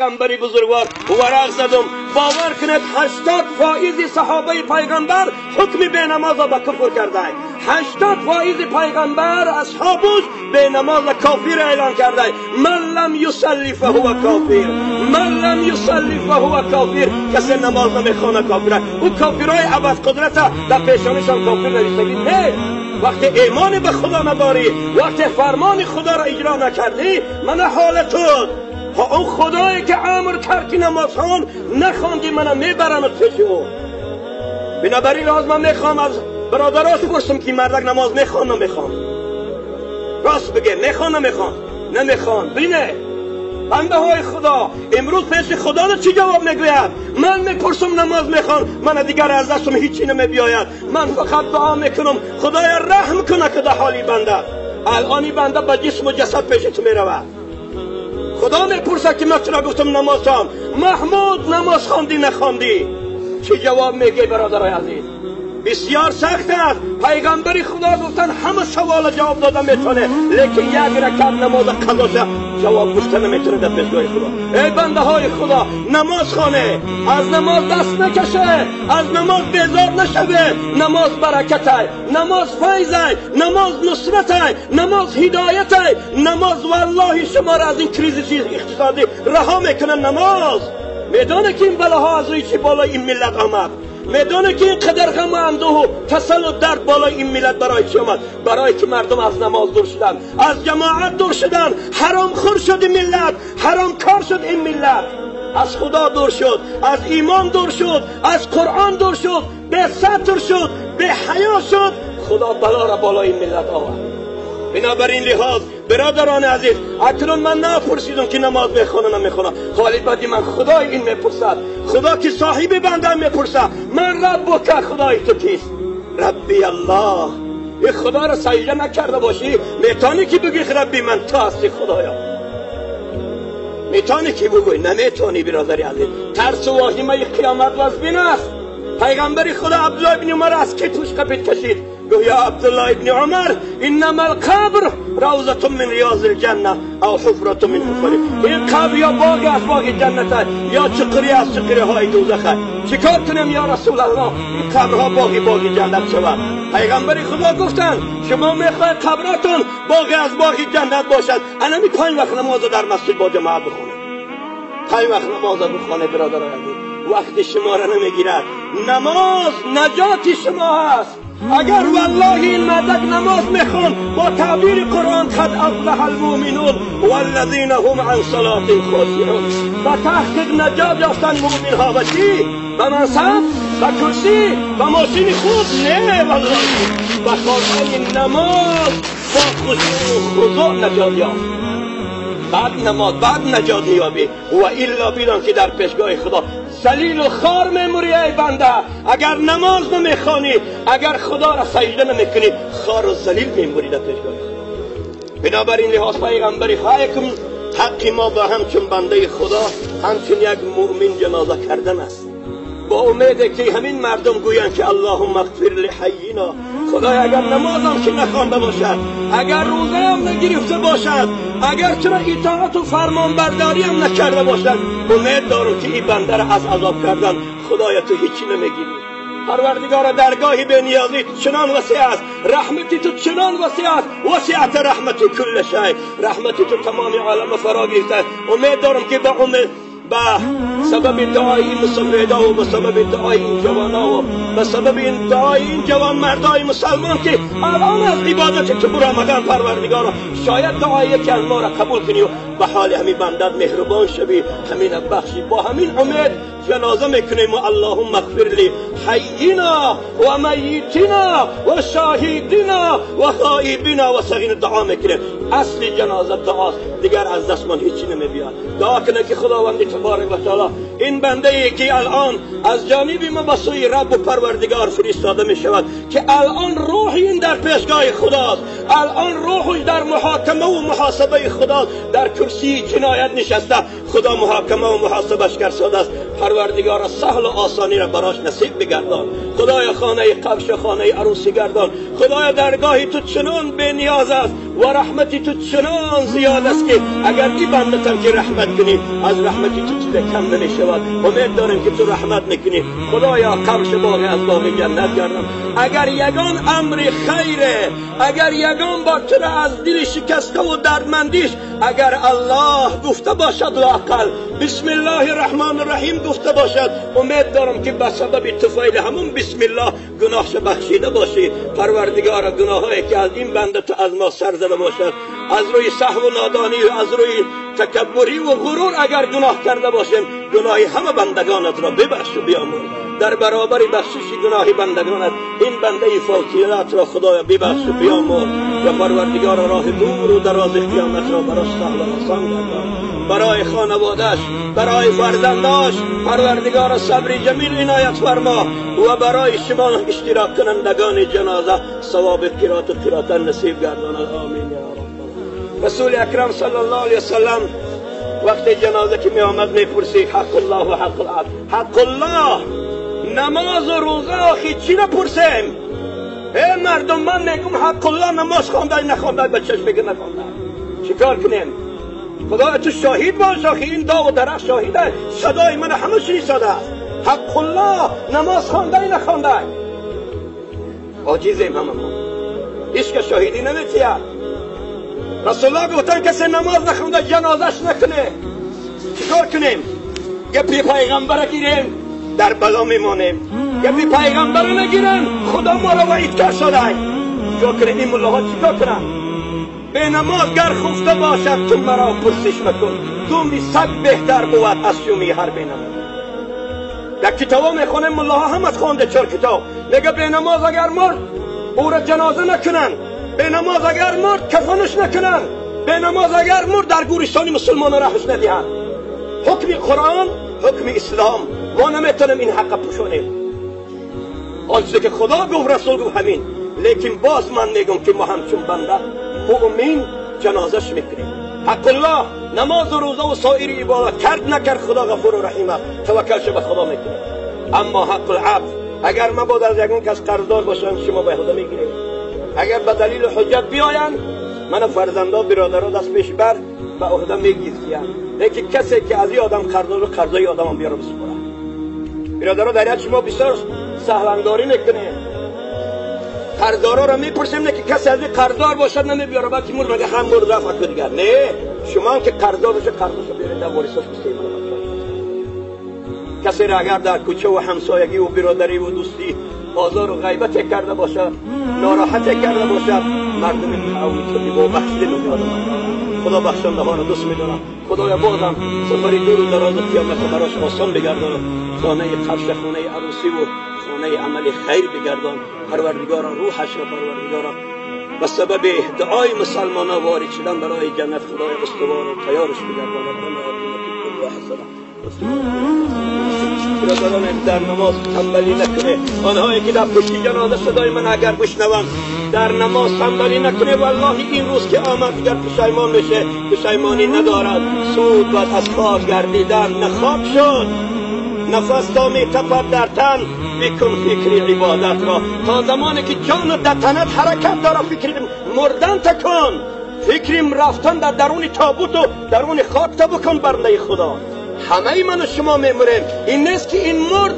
پیغمبری بزرگوار ورق زدم. باور کنید 80% صحابه پیغمبر حکم به نماز و به کفر کرده. 80% پیغمبر اصحابش به نماز کافر اعلان کرده. من لم یصلی فهو کافر، من لم یصلی فهو کافر. کسی نماز نمیخونه کافره. او کافرای ابد قدرت در پیشانشان کافر نوشتگی. نه، وقتی ایمان به خدا نداری، وقتی فرمان خدا را اجرا نکردی، من حال تو اون خدایی که امر کرد که نماز خوان نخواندی، منم میبرم پیش او. بنابراین از من میخوام از برادرات پرسم که مردک نماز میخوان نمیخوان. راست بگه، میخوان نمیخوان؟ نمیخوان. بینه بنده های خدا امروز پیش خدا را چی جواب میگوید؟ من میپرسم نماز میخوان، من دیگر از دستم هیچی نمیبیاید. من فقط دعا میکنم خدایا رحم کنه که در حالی بنده الانی بنده با جسم و جسد پیش تو میرود. خدا میپرسه که من چرا گفتم نماز خوان؟ محمود نماز خواندی نخواندی؟ چی جواب میگی برادرای عزیز؟ بسیار سخت است. پیغمبری خدا گفتن همه سوال جواب دادن میتونه، لیکن یک رکعت نماز قضا جواب گفتن نمیتونه در پیشگاه خدا. ای بنده های خدا، نماز خانه، از نماز دست نکشه، از نماز بیزار نشوه. نماز برکت، نماز فیض، نماز نصرت، نماز هدایت، نماز والله شما را از این کریز اقتصادی رها میکنه. نماز میدونه که این بلاها از روی چی بالا این ملت آمد، میدونه که این قدر غم و اندوه و کسل و درد بالای این ملت برای چی آمد؟ برای که مردم از نماز دور شدن، از جماعت دور شدن، حرام خور شد این ملت، حرام کار شد این ملت، از خدا دور شد، از ایمان دور شد، از قرآن دور شد، به ستر شد، به حیا شد. خدا بلا را بالای این ملت آورد. بنابراین لحاظ برادران عزیز، اکنون من نپرسیدم که نماز میخونه نمیخونه، حالی بعدی من خدای این میپرسد، خدا که صاحب بنده میپرسد من رب که خدای تو کیست؟ ربی الله. این خدا را سجده نکرده باشی میتونی که بگی ربی من تو هستی خدایا؟ میتونی که بگوی؟ نمیتونی برادری عزیز. ترس و واهمه قیامت وزبین است. پیغمبر خدا عبدالله ابن عمر از کتوش قپیت کشید، گویا یا عبدالله ابن عمر انما القبر روضة من ریاض الجنه او حفرة من حفر. این قبر یا باغی از باغ جنت یا چقری از چقری های دوزخ. چیکار کنم یا رسول الله این قبرها باغ جنت شود؟ پیغمبر خدا گفتن شما میخواید قبراتون باغی از باغ جنت باشد، انا می 5 وقت نماز در مسجد با جماعت بخونه، 5 وقت نماز بخونه برادران عزیز. وقت شما را نمیگیرد. نماز نجات شما است. اگر والله این مردک نماز میخوان با تعبیر قرآن قد افلح المؤمنون والذین هم عن صلاتهم خاشعون، با تحقیق نجات یافتن مؤمن ها. و چی؟ به منصب، به کرسی، به ماشین خوب؟ نه والله، به خاطر نماز با خشوع و خضوع نجات یافت. بعد نماز، بعد نجات میابی. و الا بیدان که در پیشگاه خدا ذلیل و خار میموری. ای بنده اگر نماز نمیخوانی، اگر خدا را سجده نمیکنی، خار و ذلیل میموری در پیشگاه خدا. بنابراین لحاظ پیغمبری حقم حق ما با همچون بنده خدا همچون یک مؤمن جنازه کردن است، با امیده که همین مردم گویند که اللهم اغفر لحینا. خدای اگر نمازم که نخوانده باشد، اگر روزه هم نگرفته باشد، اگر چرا اطاعت و فرمان برداری هم نکرده باشد، امید دارم که این بنده را از عذاب کردن خدای تو هیچی نمیگیری. پروردگار درگاهی به نیازی چنان وسیع است، رحمتی تو چنان وسیع است، وسعت رحمتی کل شی، رحمتی تو تمام عالم فرا گرفته. امید دارم که با سبب دعای این مسلمان‌ها و به سبب دعای این جوان‌ها و به سبب این دعای این جوان مردای مسلمان که الان از عبادت تو برآمدن، پروردگارا شاید دعایی که از ما را قبول کنی و به حال همین بندت مهربان شوی، همین بخشی. با همین امید جنازه میکنیم و اللهم اغفر لی حینا و میتنا و شاهدینا و غایبینا و صغیر. دعا میکنیم. اصل جنازه دعاست، دیگر از دست من هیچی نمیبیاد. دعا کنه که خداوند تبارک و تعالی این بنده ای که الان از جانب ما به سوی رب و پروردگار فرستاده می شود، که الان روح این در پیشگاه خداست، الان روحش در محاکمه و محاسبه خداست، در کرسی جنایت نشسته. خدا محاکمه و محاسبش گر ساده است. پروردگار سهل و آسانی را براش نصیب بگردان. خدایا خانه قبش خانه عروسی گردان. خدایا درگاهی تو چنان بے نیاز است و رحمتی تو چنان زیاد است که اگر این بندتم که رحمت کنی از رحمتی تو چیز کم نمیشود. امید دارم که تو رحمت میکنی. خدایا قبش باقی از باقی جنت گردان. اگر یگان امر خیره، اگر یگان با تو از دل شکسته و دردمندیش اگر الله گفته باشد لااقل بسم الله الرحمن الرحیم گفته باشد، امید دارم که به سبب طفیل همون بسم الله گناهش بخشیده باشی. پروردگار گناهایی که از این بنده تو از ما سر زده باشد، از روی سهو و نادانی و از روی تکبری و غرور اگر گناه کرده باشیم، گناهی همه بندگانت را ببخش و بیامرز. در برابر بخشش گناهی بندگانت این بنده فاکیلات را خدایا ببخش و بیامرز و پروردگار راه دور و دراز قیامت را براش سهل و آسان گردان. برای خانواده‌اش، برای فرزنداش پروردگار صبر جمیل عنایت فرما و برای شما اشتراک کنندگان جنازه ثواب قرات و قراتن نصیب گردان. آمین یا رب. رسول اکرم صلی الله علیه وسلم وقتی جنازه که می آمد می پرسید حق الله و حق العبد. حق الله نماز و روزه آخی چی نپرسیم؟ ای مردم من میگم حق الله نماز خوانده نخوانده به چشم بگه نخوانده چیکار کنیم؟ خدا تو شاهد باش آخی این داغ و درخت شاهده، صدای من همه شنیده است. حق الله نماز خوانده نخوانده عاجزیم همه ما، هیچ که شاهدی نمیتید. رسول الله گفتن کسی نماز نخونده جنازش نکنه. چیکار کنیم؟ گپی پیغمبر گیریم در بلا میمانیم، گپی پیغمبر نگیریم خدا ما را وعید کرد شده. چیکار کنیم؟ این ملاها چیکار کنن؟ به نماز گر خفته باشد تو مرا پرسش مکن، دومی صد بهتر بود از شومی هر به نماز. در کتابا میخونه ملاها همت خوانده 4 کتاب میگه به نماز اگر مرد او را جنازه نکنن، به نماز اگر مرد کفنش نکنن، به نماز اگر مرد در گورستان مسلمان رهش ندهند. حکم قرآن، حکم اسلام، ما نمیتونیم این حق پوشونیم. آنچه که خدا گفت رسول گفت همین. لیکن باز من میگم که ما همچون بنده مؤمن جنازش میکنیم. حق الله نماز و روزه و سایر عبادت کرد نکرد خدا غفور و رحیم است، توکلش به خدا میکنیم. اما حق العبد اگر مبادا از یگان کس قرضدار باشن شما به خدا میگیرید. اگر به دلیل حجت بیاین من فرزندا برادرها دست پیش بر به عهده میگیرن، لیکن کسی که از این آدم قرضدار قرضای آدم بیاره بسپاره. برادرها در شما بسیار سهلانگاری میکنه. قرضدارا را میپرسیم نه که کسی از این قرضدار باشد نمیبیاره بلکه مور مگه هم مور رفت دیگر. نه شما که قرضدار باشه قرضشو بیارید در وارثش بسید. کسی را اگر در کوچه و همسایگی و برادری و دوستی آزار و غیبت کرده باشد، ناراحت کرده باشد، مردم تعاونی شدی و بخشیده میاد. خدا بخشنده ها را دوست میدارم. خدایا بازم سفری دور و دراز قیامت براش آسان بگردان، خانه قبش خانه عروسی و خانه عمل خیر بگردان. پروردگار روحش را پروردگار و سبب دعای مسلمانان وارد شدن برای جنت خدای استوار و تیارش بگردان. برادران در نماز تنبلی نکنه. آنهایی که در پشت جنازه صدای من اگر بشنوند در نماز تنبلی نکنه. والله این روز که آمد دیگر پشیمان بشه پشیمانی ندارد. سود بعد از خاک گردیدن نخواب شد. نفس تا می تپد در تن بکن فکر عبادت را. تا زمانی که جان در تنت حرکت داره فکر مردن تکن، فکریم رفتن در درون تابوت و درون خاک تا بکن برنده خدا. همه من و شما میمریم. این نیست که این مرد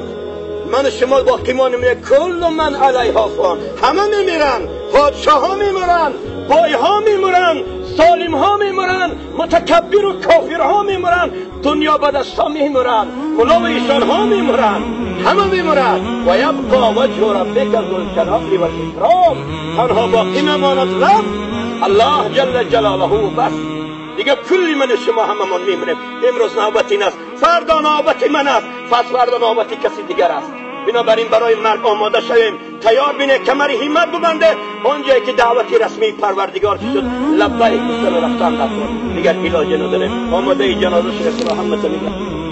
من و شما باقی ما نمیره. کل من علیها فان، همه میمیرن. پادشاه ها میمیرن، بای ها میمیرن، ظالم ها میمیرن، متکبر و کافر ها میمیرن، دنیا بدست ها میمیرن، ملا و ایشان ها میمیرن، همه میمیرن. و یبقا وجه ربک ذو الجلال و الاکرام، تنها باقی میماند رب الله جل جلاله بس. دیگه کلی من شما هممون میمونیم. امروز نوبت این است، فردا نوبت من است، پس فردا نوبت کسی دیگر است. بنابراین برای مرگ آماده شویم. تیار بینه، کمر همت ببنده. اونجایی که دعوتی رسمی پروردگار شد لبیک بسر رفتن نکن. دیگر علاج نداره. آماده جنازه شد. رحمت الله.